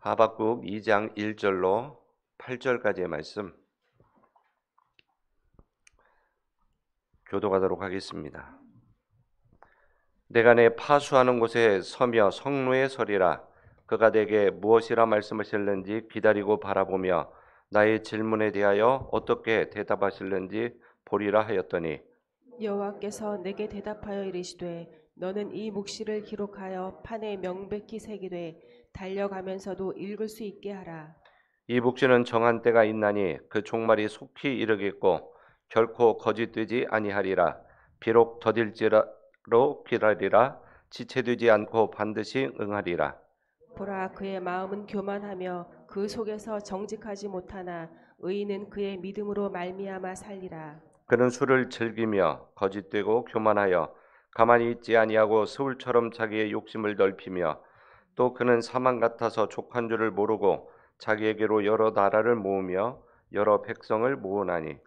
하박국 2장 1절로 8절까지의 말씀 교도하도록 하겠습니다. 내가 내 파수하는 곳에 서며 성루에 서리라. 그가 내게 무엇이라 말씀하실는지 기다리고 바라보며 나의 질문에 대하여 어떻게 대답하실는지 보리라 하였더니 여호와께서 내게 대답하여 이르시되 너는 이 묵시를 기록하여 판에 명백히 새기되 달려가면서도 읽을 수 있게 하라. 이 묵시는 정한 때가 있나니 그 종말이 속히 이르겠고 결코 거짓되지 아니하리라. 비록 더딜지라도 기다리라. 지체되지 않고 반드시 응하리라. 보라, 그의 마음은 교만하며 그 속에서 정직하지 못하나 의인은 그의 믿음으로 말미암아 살리라. 그는 술을 즐기며 거짓되고 교만하여 가만히 있지 아니하고 스울처럼 자기의 욕심을 넓히며 또 그는 사망 같아서 족한 줄을 모르고 자기에게로 여러 나라를 모으며 여러 백성을 모으나니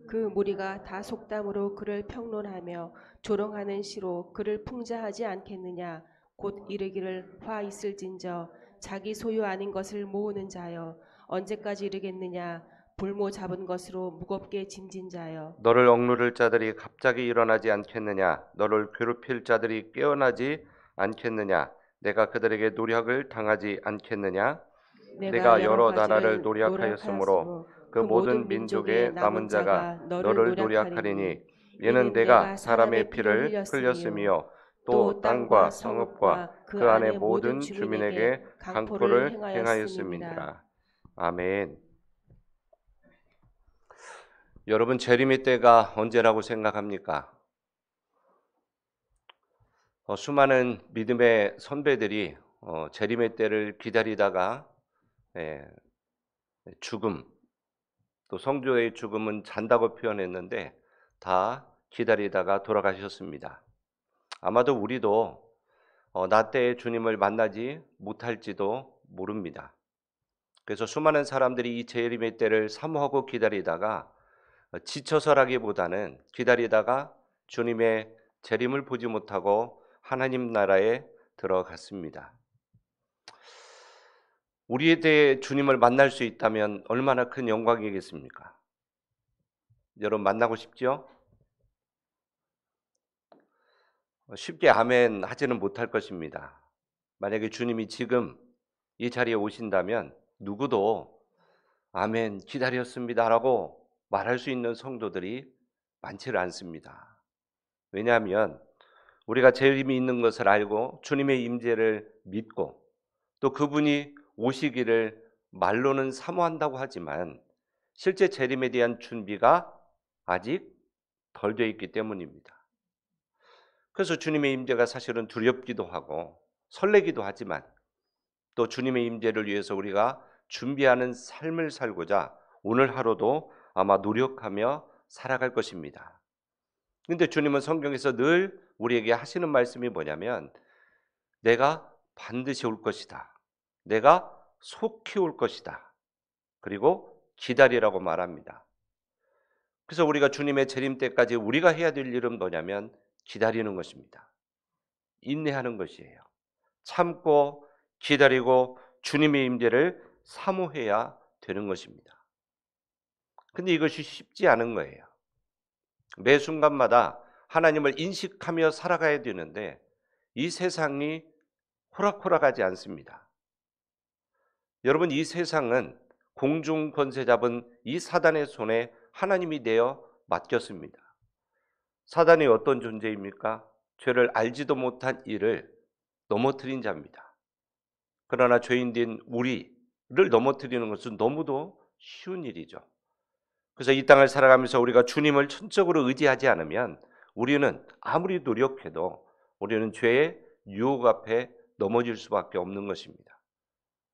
그 무리가 다 속담으로 그를 평론하며 조롱하는 시로 그를 풍자하지 않겠느냐. 곧 이르기를 화 있을진저 자기 소유 아닌 것을 모으는 자여 언제까지 이르겠느냐. 볼모 잡은 것으로 무겁게 짐진 자여 너를 억누를 자들이 갑자기 일어나지 않겠느냐. 너를 괴롭힐 자들이 깨어나지 않겠느냐. 내가 그들에게 노력을 당하지 않겠느냐. 내가 여러 나라를 노력하였으므로 그 모든 민족의 남은 자가 너를 노력하리니 이는 내가 사람의 피를 흘렸으며 또 땅과 성읍과 그 안의 모든 주민에게 강포를 행하였음이니라. 아멘. 여러분, 재림의 때가 언제라고 생각합니까? 수많은 믿음의 선배들이 재림의 때를 기다리다가 죽음, 또 성도의 죽음은 잔다고 표현했는데 다 기다리다가 돌아가셨습니다. 아마도 우리도 나 때에 주님을 만나지 못할지도 모릅니다. 그래서 수많은 사람들이 이 재림의 때를 사모하고 기다리다가 지쳐서라기보다는 기다리다가 주님의 재림을 보지 못하고 하나님 나라에 들어갔습니다. 우리에 대해 주님을 만날 수 있다면 얼마나 큰 영광이겠습니까? 여러분, 만나고 싶죠? 쉽게 아멘 하지는 못할 것입니다. 만약에 주님이 지금 이 자리에 오신다면 누구도 아멘 기다렸습니다라고 말할 수 있는 성도들이 많지를 않습니다. 왜냐하면 우리가 재림이 있는 것을 알고 주님의 임재를 믿고 또 그분이 오시기를 말로는 사모한다고 하지만 실제 재림에 대한 준비가 아직 덜 되어 있기 때문입니다. 그래서 주님의 임재가 사실은 두렵기도 하고 설레기도 하지만 또 주님의 임재를 위해서 우리가 준비하는 삶을 살고자 오늘 하루도 아마 노력하며 살아갈 것입니다. 그런데 주님은 성경에서 늘 우리에게 하시는 말씀이 뭐냐면 내가 반드시 올 것이다. 내가 속히 올 것이다. 그리고 기다리라고 말합니다. 그래서 우리가 주님의 재림 때까지 우리가 해야 될 일은 뭐냐면 기다리는 것입니다. 인내하는 것이에요. 참고 기다리고 주님의 임재를 사모해야 되는 것입니다. 근데 이것이 쉽지 않은 거예요. 매 순간마다 하나님을 인식하며 살아가야 되는데 이 세상이 호락호락하지 않습니다. 여러분, 이 세상은 공중 권세 잡은 이 사단의 손에 하나님이 내어 맡겼습니다. 사단이 어떤 존재입니까? 죄를 알지도 못한 이를 넘어뜨린 자입니다. 그러나 죄인된 우리를 넘어뜨리는 것은 너무도 쉬운 일이죠. 그래서 이 땅을 살아가면서 우리가 주님을 전적으로 의지하지 않으면 우리는 아무리 노력해도 우리는 죄의 유혹 앞에 넘어질 수밖에 없는 것입니다.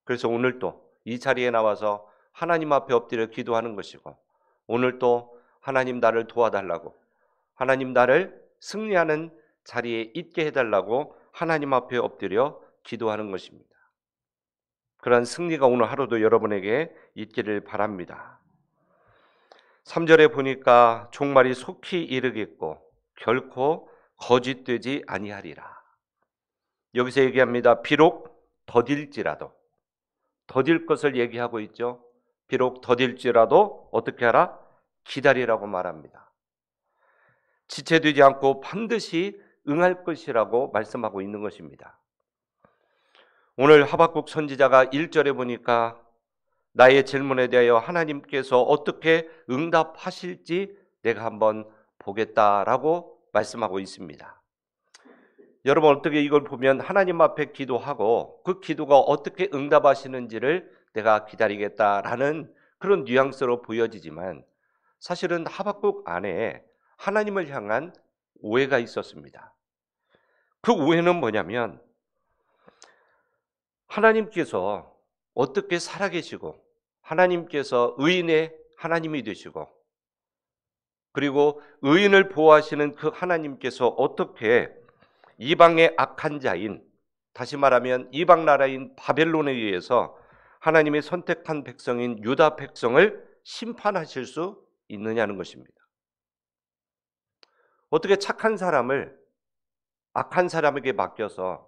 그래서 오늘도 이 자리에 나와서 하나님 앞에 엎드려 기도하는 것이고 오늘도 하나님 나를 도와달라고 하나님 나를 승리하는 자리에 있게 해달라고 하나님 앞에 엎드려 기도하는 것입니다. 그러한 승리가 오늘 하루도 여러분에게 있기를 바랍니다. 3절에 보니까 종말이 속히 이르겠고 결코 거짓되지 아니하리라. 여기서 얘기합니다. 비록 더딜지라도 더딜 것을 얘기하고 있죠. 비록 더딜지라도 어떻게 하라? 기다리라고 말합니다. 지체되지 않고 반드시 응할 것이라고 말씀하고 있는 것입니다. 오늘 하박국 선지자가 1절에 보니까 나의 질문에 대하여 하나님께서 어떻게 응답하실지 내가 한번 보겠다라고 말씀하고 있습니다. 여러분, 어떻게 이걸 보면 하나님 앞에 기도하고 그 기도가 어떻게 응답하시는지를 내가 기다리겠다라는 그런 뉘앙스로 보여지지만 사실은 하박국 안에 하나님을 향한 오해가 있었습니다. 그 오해는 뭐냐면 하나님께서 어떻게 살아계시고 하나님께서 의인의 하나님이 되시고 그리고 의인을 보호하시는 그 하나님께서 어떻게 이방의 악한 자인, 다시 말하면 이방 나라인 바벨론에 의해서 하나님의 선택한 백성인 유다 백성을 심판하실 수 있느냐는 것입니다. 어떻게 착한 사람을 악한 사람에게 맡겨서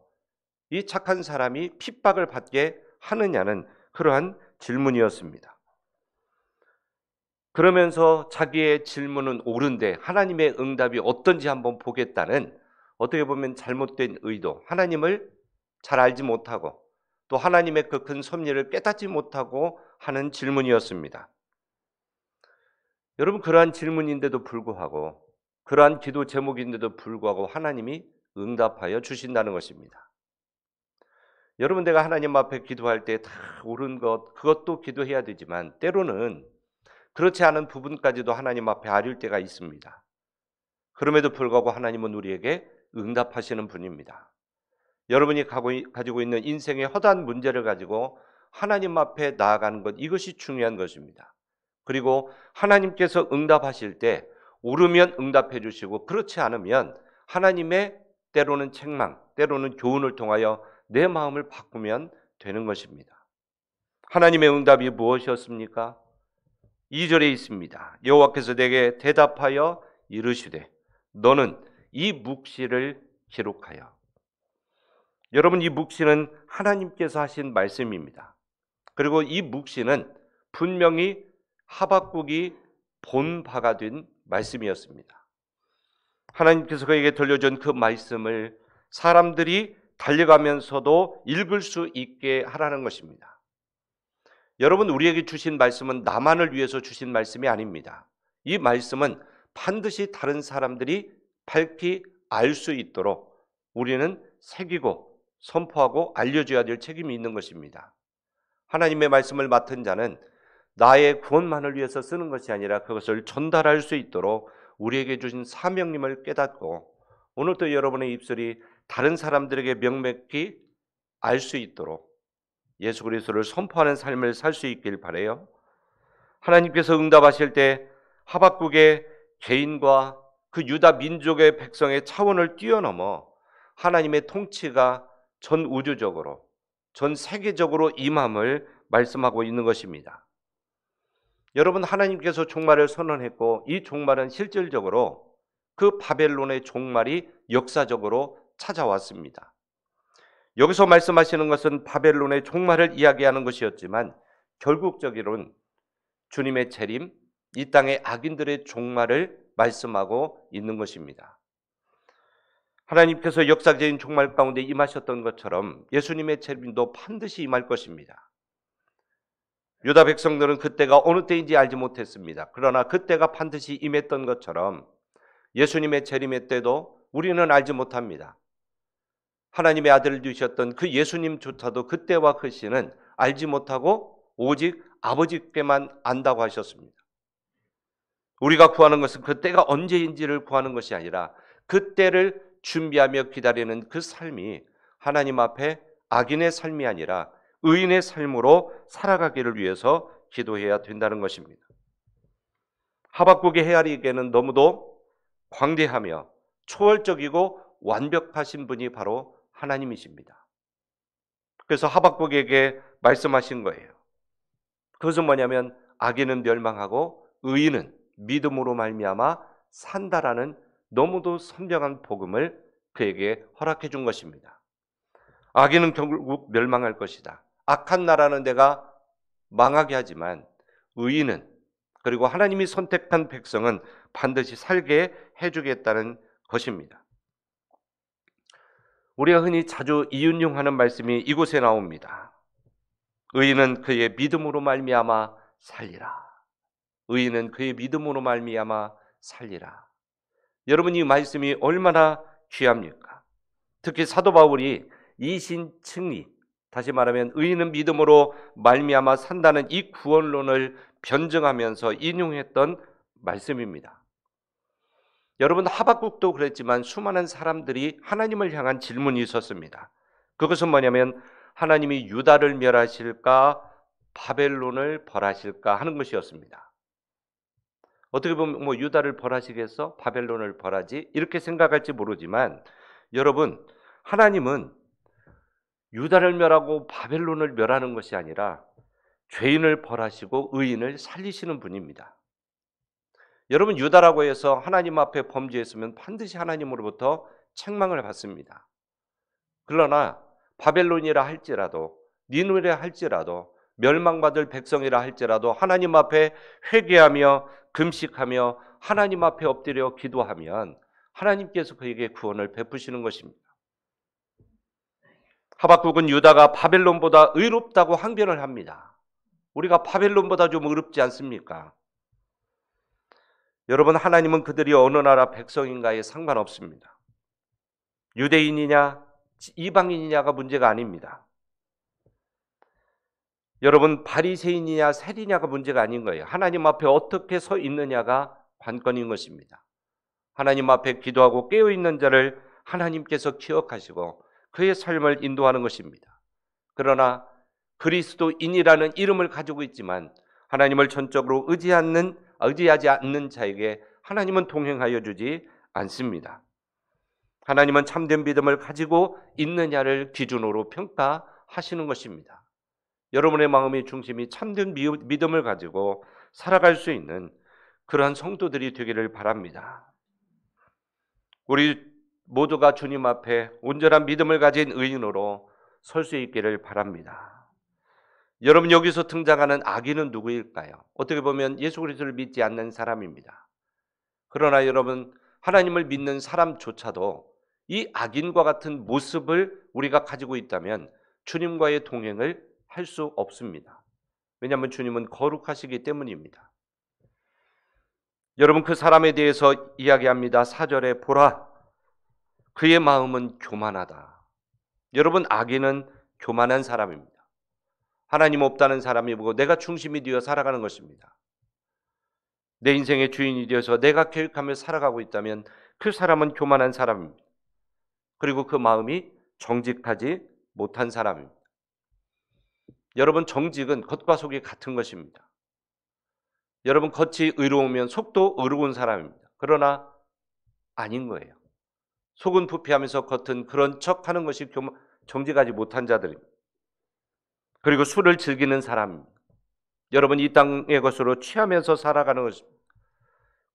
이 착한 사람이 핍박을 받게 하느냐는 그러한 질문이었습니다. 그러면서 자기의 질문은 옳은데 하나님의 응답이 어떤지 한번 보겠다는, 어떻게 보면 잘못된 의도, 하나님을 잘 알지 못하고 또 하나님의 그 큰 섭리를 깨닫지 못하고 하는 질문이었습니다. 여러분, 그러한 질문인데도 불구하고, 그러한 기도 제목인데도 불구하고 하나님이 응답하여 주신다는 것입니다. 여러분, 내가 하나님 앞에 기도할 때 다 옳은 것, 그것도 기도해야 되지만 때로는 그렇지 않은 부분까지도 하나님 앞에 아릴 때가 있습니다. 그럼에도 불구하고 하나님은 우리에게 응답하시는 분입니다. 여러분이 가지고 있는 인생의 허다한 문제를 가지고 하나님 앞에 나아가는 것, 이것이 중요한 것입니다. 그리고 하나님께서 응답하실 때 옳으면 응답해 주시고 그렇지 않으면 하나님의 때로는 책망, 때로는 교훈을 통하여 내 마음을 바꾸면 되는 것입니다. 하나님의 응답이 무엇이었습니까? 2절에 있습니다. 여호와께서 내게 대답하여 이르시되 너는 이 묵시를 기록하여. 여러분, 이 묵시는 하나님께서 하신 말씀입니다. 그리고 이 묵시는 분명히 하박국이 본 바가 된 말씀이었습니다. 하나님께서 그에게 들려준 그 말씀을 사람들이 달려가면서도 읽을 수 있게 하라는 것입니다. 여러분, 우리에게 주신 말씀은 나만을 위해서 주신 말씀이 아닙니다. 이 말씀은 반드시 다른 사람들이 밝히 알 수 있도록 우리는 새기고 선포하고 알려줘야 될 책임이 있는 것입니다. 하나님의 말씀을 맡은 자는 나의 구원만을 위해서 쓰는 것이 아니라 그것을 전달할 수 있도록 우리에게 주신 사명님을 깨닫고 오늘도 여러분의 입술이 다른 사람들에게 명백히 알 수 있도록 예수 그리스도를 선포하는 삶을 살 수 있길 바라요. 하나님께서 응답하실 때 하박국의 개인과 그 유다 민족의 백성의 차원을 뛰어넘어 하나님의 통치가 전 우주적으로, 전 세계적으로 임함을 말씀하고 있는 것입니다. 여러분, 하나님께서 종말을 선언했고 이 종말은 실질적으로 그 바벨론의 종말이 역사적으로 찾아왔습니다. 여기서 말씀하시는 것은 바벨론의 종말을 이야기하는 것이었지만 결국적으로는 주님의 재림, 이 땅의 악인들의 종말을 말씀하고 있는 것입니다. 하나님께서 역사적인 종말 가운데 임하셨던 것처럼 예수님의 재림도 반드시 임할 것입니다. 유다 백성들은 그때가 어느 때인지 알지 못했습니다. 그러나 그때가 반드시 임했던 것처럼 예수님의 재림의 때도 우리는 알지 못합니다. 하나님의 아들을 주셨던 그 예수님조차도 그때와 그 시는 알지 못하고 오직 아버지께만 안다고 하셨습니다. 우리가 구하는 것은 그때가 언제인지를 구하는 것이 아니라 그때를 준비하며 기다리는 그 삶이 하나님 앞에 악인의 삶이 아니라 의인의 삶으로 살아가기를 위해서 기도해야 된다는 것입니다. 하박국의 헤아리기에는 너무도 광대하며 초월적이고 완벽하신 분이 바로 하나님이십니다. 그래서 하박국에게 말씀하신 거예요. 그것은 뭐냐면 악인은 멸망하고 의인은 믿음으로 말미암아 산다라는 너무도 선명한 복음을 그에게 허락해 준 것입니다. 악인은 결국 멸망할 것이다. 악한 나라는 내가 망하게 하지만 의인은, 그리고 하나님이 선택한 백성은 반드시 살게 해주겠다는 것입니다. 우리가 흔히 자주 인용하는 말씀이 이곳에 나옵니다. 의인은 그의 믿음으로 말미암아 살리라. 의인은 그의 믿음으로 말미암아 살리라. 여러분, 이 말씀이 얼마나 귀합니까? 특히 사도 바울이 이신칭의, 다시 말하면 의인은 믿음으로 말미암아 산다는 이 구원론을 변증하면서 인용했던 말씀입니다. 여러분, 하박국도 그랬지만 수많은 사람들이 하나님을 향한 질문이 있었습니다. 그것은 뭐냐면 하나님이 유다를 멸하실까 바벨론을 벌하실까 하는 것이었습니다. 어떻게 보면 유다를 벌하시겠어? 바벨론을 벌하지? 이렇게 생각할지 모르지만 여러분, 하나님은 유다를 멸하고 바벨론을 멸하는 것이 아니라 죄인을 벌하시고 의인을 살리시는 분입니다. 여러분, 유다라고 해서 하나님 앞에 범죄했으면 반드시 하나님으로부터 책망을 받습니다. 그러나 바벨론이라 할지라도, 니누이라 할지라도, 멸망받을 백성이라 할지라도 하나님 앞에 회개하며 금식하며 하나님 앞에 엎드려 기도하면 하나님께서 그에게 구원을 베푸시는 것입니다. 하박국은 유다가 바벨론보다 의롭다고 항변을 합니다. 우리가 바벨론보다 좀 의롭지 않습니까? 여러분, 하나님은 그들이 어느 나라 백성인가에 상관없습니다. 유대인이냐 이방인이냐가 문제가 아닙니다. 여러분, 바리새인이냐 세리냐가 문제가 아닌 거예요. 하나님 앞에 어떻게 서 있느냐가 관건인 것입니다. 하나님 앞에 기도하고 깨어있는 자를 하나님께서 기억하시고 그의 삶을 인도하는 것입니다. 그러나 그리스도인이라는 이름을 가지고 있지만 하나님을 전적으로 의지하지 않는 자에게 하나님은 동행하여 주지 않습니다. 하나님은 참된 믿음을 가지고 있느냐를 기준으로 평가하시는 것입니다. 여러분의 마음의 중심이 참된 믿음을 가지고 살아갈 수 있는 그러한 성도들이 되기를 바랍니다. 우리 모두가 주님 앞에 온전한 믿음을 가진 의인으로 설 수 있기를 바랍니다. 여러분, 여기서 등장하는 악인은 누구일까요? 어떻게 보면 예수 그리스도를 믿지 않는 사람입니다. 그러나 여러분, 하나님을 믿는 사람조차도 이 악인과 같은 모습을 우리가 가지고 있다면 주님과의 동행을 할 수 없습니다. 왜냐하면 주님은 거룩하시기 때문입니다. 여러분, 그 사람에 대해서 이야기합니다. 4절에 보라, 그의 마음은 교만하다. 여러분, 악인은 교만한 사람입니다. 하나님 없다는 사람이 보고 내가 중심이 되어 살아가는 것입니다. 내 인생의 주인이 되어서 내가 계획하며 살아가고 있다면 그 사람은 교만한 사람입니다. 그리고 그 마음이 정직하지 못한 사람입니다. 여러분, 정직은 겉과 속이 같은 것입니다. 여러분, 겉이 의로우면 속도 의로운 사람입니다. 그러나 아닌 거예요. 속은 부패하면서 겉은 그런 척하는 것이 정직하지 못한 자들입니다. 그리고 술을 즐기는 사람입니다. 여러분, 이 땅의 것으로 취하면서 살아가는 것입니다.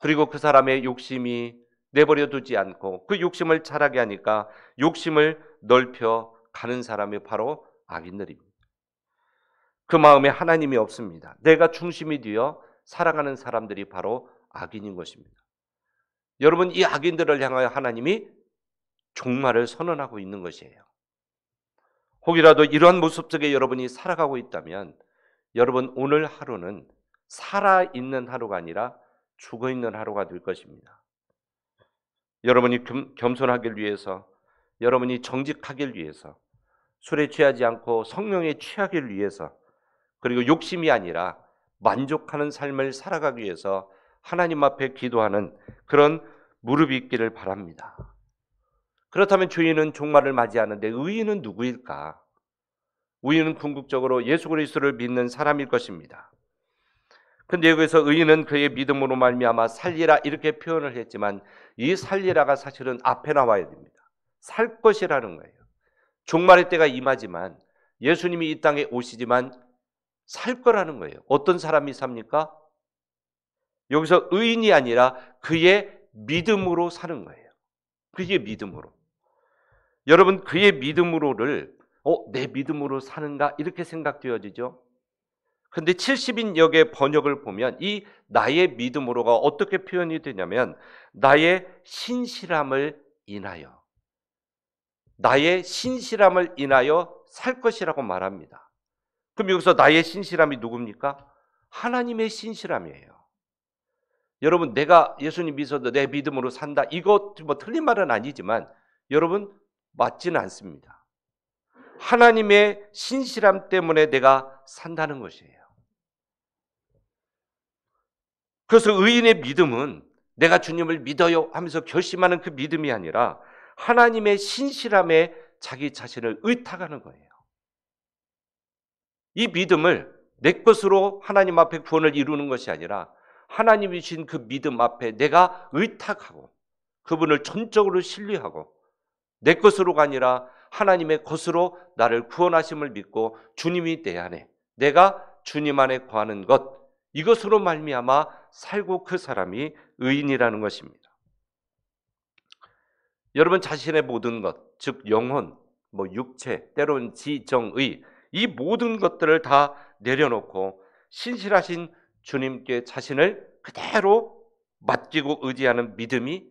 그리고 그 사람의 욕심이 내버려 두지 않고 그 욕심을 자라게 하니까 욕심을 넓혀 가는 사람이 바로 악인들입니다. 그 마음에 하나님이 없습니다. 내가 중심이 되어 살아가는 사람들이 바로 악인인 것입니다. 여러분, 이 악인들을 향하여 하나님이 종말을 선언하고 있는 것이에요. 혹이라도 이러한 모습 속에 여러분이 살아가고 있다면 여러분, 오늘 하루는 살아있는 하루가 아니라 죽어있는 하루가 될 것입니다. 여러분이 겸손하길 위해서, 여러분이 정직하길 위해서, 술에 취하지 않고 성령에 취하길 위해서, 그리고 욕심이 아니라 만족하는 삶을 살아가기 위해서 하나님 앞에 기도하는 그런 무릎이 있기를 바랍니다. 그렇다면 죄인은 종말을 맞이하는데 의인은 누구일까? 의인은 궁극적으로 예수 그리스도를 믿는 사람일 것입니다. 근데 여기서 의인은 그의 믿음으로 말미암아 살리라 이렇게 표현을 했지만 이 살리라가 사실은 앞에 나와야 됩니다. 살 것이라는 거예요. 종말의 때가 임하지만 예수님이 이 땅에 오시지만 살 거라는 거예요. 어떤 사람이 삽니까? 여기서 의인이 아니라 그의 믿음으로 사는 거예요. 그의 믿음으로. 여러분, 그의 믿음으로를 내 믿음으로 사는가 이렇게 생각되어지죠. 근데 70인역의 번역을 보면 이 나의 믿음으로가 어떻게 표현이 되냐면 나의 신실함을 인하여, 나의 신실함을 인하여 살 것이라고 말합니다. 그럼 여기서 나의 신실함이 누굽니까? 하나님의 신실함이에요. 여러분, 내가 예수님 믿어도 내 믿음으로 산다, 이거 뭐 틀린 말은 아니지만 여러분, 맞지는 않습니다. 하나님의 신실함 때문에 내가 산다는 것이에요. 그래서 의인의 믿음은 내가 주님을 믿어요 하면서 결심하는 그 믿음이 아니라 하나님의 신실함에 자기 자신을 의탁하는 거예요. 이 믿음을 내 것으로 하나님 앞에 구원을 이루는 것이 아니라 하나님이 주신 그 믿음 앞에 내가 의탁하고 그분을 전적으로 신뢰하고 내 것으로가 아니라 하나님의 것으로 나를 구원하심을 믿고 주님이 내 안에, 내가 주님 안에 거하는 것, 이것으로 말미암아 살고 그 사람이 의인이라는 것입니다. 여러분 자신의 모든 것, 즉 영혼, 육체, 때로는 지정의, 이 모든 것들을 다 내려놓고 신실하신 주님께 자신을 그대로 맡기고 의지하는 믿음이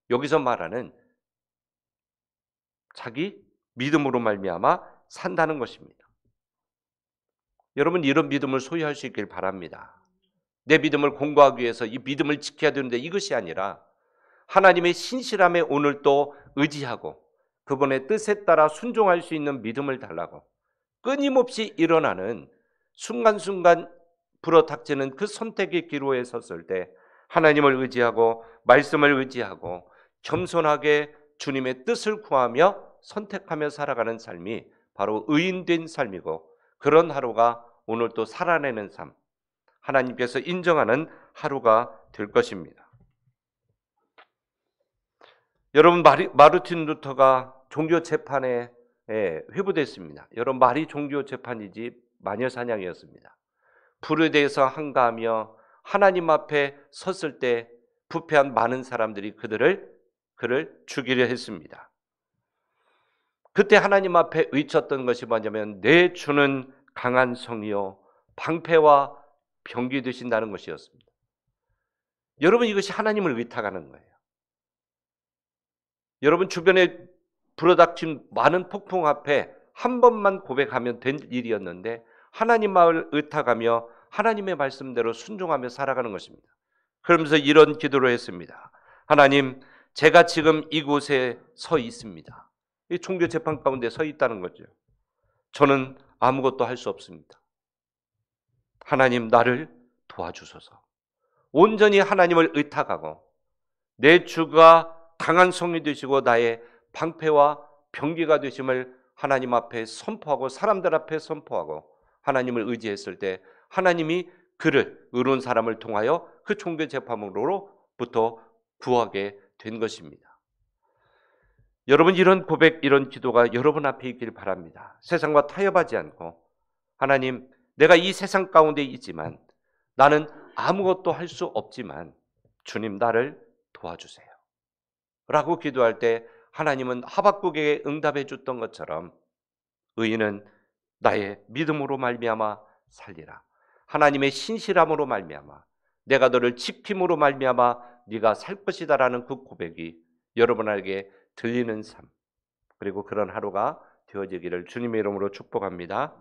여기서 말하는 자기 믿음으로 말미암아 산다는 것입니다. 여러분 이런 믿음을 소유할 수 있길 바랍니다. 내 믿음을 공부하기 위해서 이 믿음을 지켜야 되는데 이것이 아니라 하나님의 신실함에 오늘 또 의지하고 그분의 뜻에 따라 순종할 수 있는 믿음을 달라고 끊임없이 일어나는 순간순간 불어닥치는 그 선택의 기로에 섰을 때 하나님을 의지하고 말씀을 의지하고 겸손하게 주님의 뜻을 구하며 선택하며 살아가는 삶이 바로 의인된 삶이고, 그런 하루가 오늘 또 살아내는 삶, 하나님께서 인정하는 하루가 될 것입니다. 여러분 마르틴 루터가 종교 재판에 회부됐습니다. 여러분 말이 종교 재판이지 마녀 사냥이었습니다. 불에 대해서 항가하며 하나님 앞에 섰을 때 부패한 많은 사람들이 그를 죽이려 했습니다. 그때 하나님 앞에 외쳤던 것이 뭐냐면 내 주는 강한 성이요 방패와 병기 되신다는 것이었습니다. 여러분 이것이 하나님을 의탁하는 거예요. 여러분 주변에 불어닥친 많은 폭풍 앞에 한 번만 고백하면 된 일이었는데 하나님을 의탁하며 하나님의 말씀대로 순종하며 살아가는 것입니다. 그러면서 이런 기도를 했습니다. 하나님, 제가 지금 이곳에 서 있습니다. 이 종교 재판 가운데 서 있다는 거죠. 저는 아무것도 할 수 없습니다. 하나님 나를 도와주소서. 온전히 하나님을 의탁하고 내 주가 강한 성이 되시고 나의 방패와 병기가 되심을 하나님 앞에 선포하고 사람들 앞에 선포하고 하나님을 의지했을 때 하나님이 그를 의로운 사람을 통하여 그 종교 재판으로부터 구하게 된 것입니다. 여러분 이런 고백, 이런 기도가 여러분 앞에 있길 바랍니다. 세상과 타협하지 않고 하나님, 내가 이 세상 가운데 있지만 나는 아무것도 할 수 없지만 주님 나를 도와주세요 라고 기도할 때 하나님은 하박국에게 응답해 줬던 것처럼 의인은 나의 믿음으로 말미암아 살리라. 하나님의 신실함으로 말미암아 내가 너를 지킴으로 말미암아 네가 살 것이다라는 그 고백이 여러분에게 들리는 삶, 그리고 그런 하루가 되어지기를 주님의 이름으로 축복합니다.